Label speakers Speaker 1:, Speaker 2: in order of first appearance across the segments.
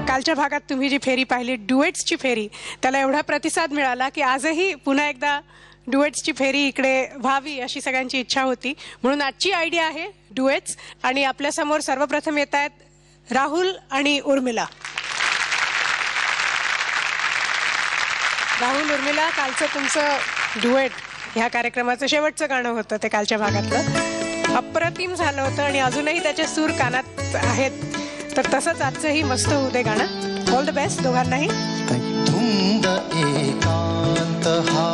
Speaker 1: कालच्या भागात तुम्ही जी फेरी पाहिली डुएट्सची फेरी, त्याला एवढा प्रतिसाद मिळाला की आजही पुन्हा एकदा डुएट्सची फेरी इकडे व्हावी अशी सगळ्यांची इच्छा होती. म्हणून आजची आयडिया आहे डुएट्स. आणि आपल्या समोर सर्वप्रथम येत आहेत राहुल आणि उर्मिला. राहुल, उर्मिला, कालचं तुमचं डुएट ह्या कार्यक्रमाचं शेवटचं गाणं होतं ते कालच्या भागातलं. अप्रतिम झालं होतं आणि अजूनही त्याचे सूर कानात आहेत. तर तसंच आजचंही मस्त होऊ दे गाणं. ऑल द बेस्ट दोघांनाही.
Speaker 2: धुंद एकांत हा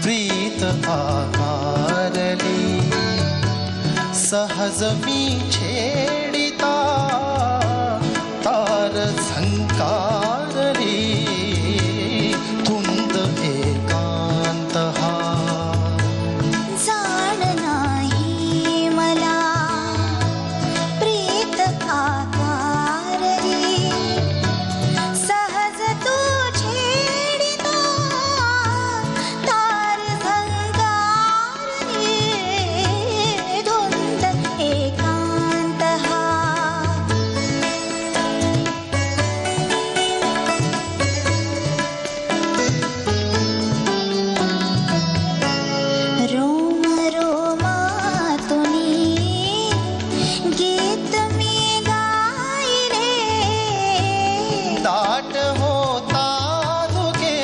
Speaker 2: प्रीत आकारली, सहज मी छेडिता तार झंकारली. धुंद एकांत हा
Speaker 3: जाण नाही मला प्रीत आकारली, सहज तू छेडिता तार झंकारली. धुंद एकांत हा रोम रोमातुनी गीत मी गायले,
Speaker 2: दाट होता तुगे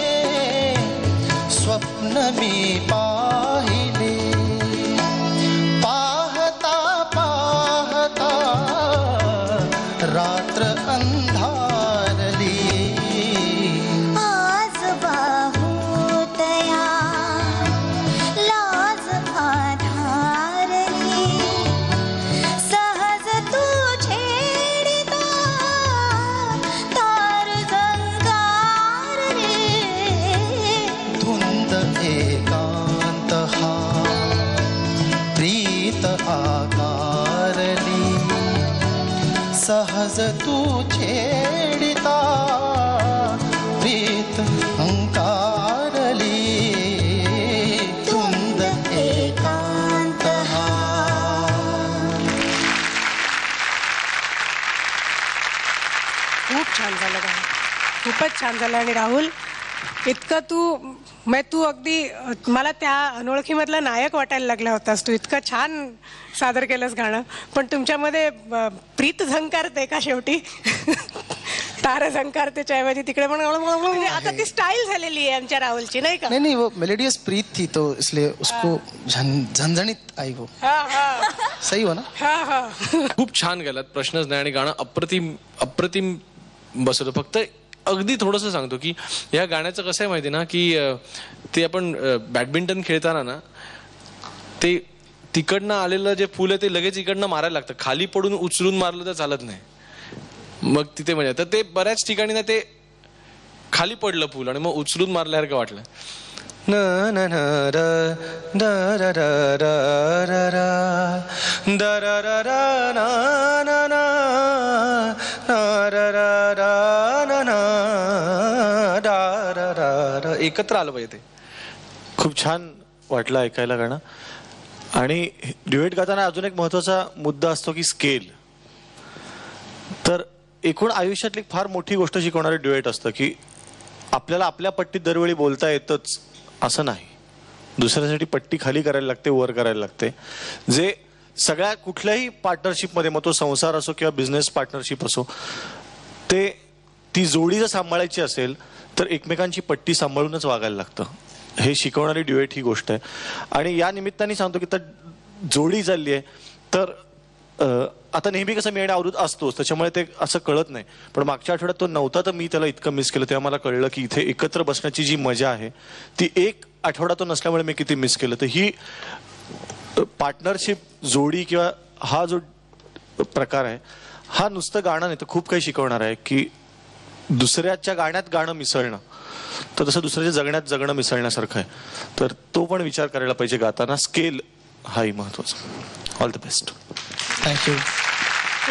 Speaker 2: स्वप्न मी पाहिले. पाहता पाहता रात्र अंधारली.
Speaker 3: आज बाहुतया लाज आधारली, सहज तू छेडिता तार झंकारली.
Speaker 2: धुंद एकांत हा प्रीत आकारली, सहज तू छेडिता प्रीत अंकारली. धुंद एकांत हा.
Speaker 1: खूप छान झालं गाणं, खूपच छान झालं. आणि राहुल, इतकं तू अगदी मला त्या अनोळखीमधला नायक वाटायला लागला होतास. तू इतकं छान सादर केलंस गाणं. पण तुमच्यामध्ये प्रीत झंकारते का शेवटी? तार झंकारतेच्या ऐवजी तिकडे पण म्हणजे आता ती स्टाईल झालेली आहे आमच्या राहुलची, नाही का?
Speaker 2: नहीं वो मेलोडियस प्रीत थी तो इसलिए उसको झंझणीत आई वो.
Speaker 1: हा हा
Speaker 2: सही हो ना?
Speaker 1: हा हा.
Speaker 4: खूप छान गेलात, प्रश्नच नाही. आणि गाणं अप्रतिम बसवलं. फक्त अगदी थोडंसं सांगतो की या गाण्याचं कसं आहे माहिती ना, की ते आपण बॅडमिंटन खेळताना ना, ते तिकडनं आलेलं जे फूल आहे ते लगेच इकडनं मारायला लागतं. खाली पडून उचलून मारलं तर चालत नाही. मग तिथे म्हणजे तर ते बऱ्याच ठिकाणी ना ते खाली पडलं फूल आणि मग उचलून मारल्यासारखं वाटलं. न न न र ड र र र र र ड र र र न न न न र र र न न ड र र र. एकत्र आलं पाहिजे ते.
Speaker 5: खूप छान वाटलं ऐकायला गाणं. आणि ड्युएट गाताना अजून एक महत्त्वाचा मुद्दा असतो की स्केल. तर एकूण आयुष्यातली एक फार मोठी गोष्ट शिकवणारे ड्युएट असतं की आपल्याला आपल्या पट्टीत दरवेळी बोलता येतच असं नाही. दुसऱ्यासाठी पट्टी खाली करायला लागते, वर करायला लागते. जे सगळ्या कुठल्याही पार्टनरशिपमध्ये, मग तो संसार असो किंवा बिझनेस पार्टनरशिप असो, ते ती जोडी जर सांभाळायची असेल तर एकमेकांची पट्टी सांभाळूनच वागायला लागतं. हे शिकवणारी ड्युएट ही गोष्ट आहे. आणि या निमित्ताने सांगतो की तर जोडी चालली आहे तर आता नेहमी कसं मी आणि अवधूत असतोच, त्याच्यामुळे ते असं कळत नाही. पण मागच्या आठवड्यात तो नव्हता तर मी त्याला इतकं मिस केलं. तेव्हा मला कळलं की इथे एकत्र बसण्याची जी मजा आहे ती एक आठवडा तो नसल्यामुळे मी किती मिस केलं. तर ही पार्टनरशिप, जोडी किंवा हा जो प्रकार आहे हा नुसतं गाणं नाही तर खूप काही शिकवणार आहे. की दुसऱ्याच्या गाण्यात गाणं मिसळणं, तर तसं दुसऱ्याच्या जगण्यात जगणं मिसळण्यासारखं आहे. तर तो पण विचार करायला पाहिजे गाताना. स्केल हाही महत्वाचा. All the best.
Speaker 2: Thank you.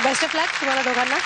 Speaker 1: Best of luck तुम्हाला दोघांना.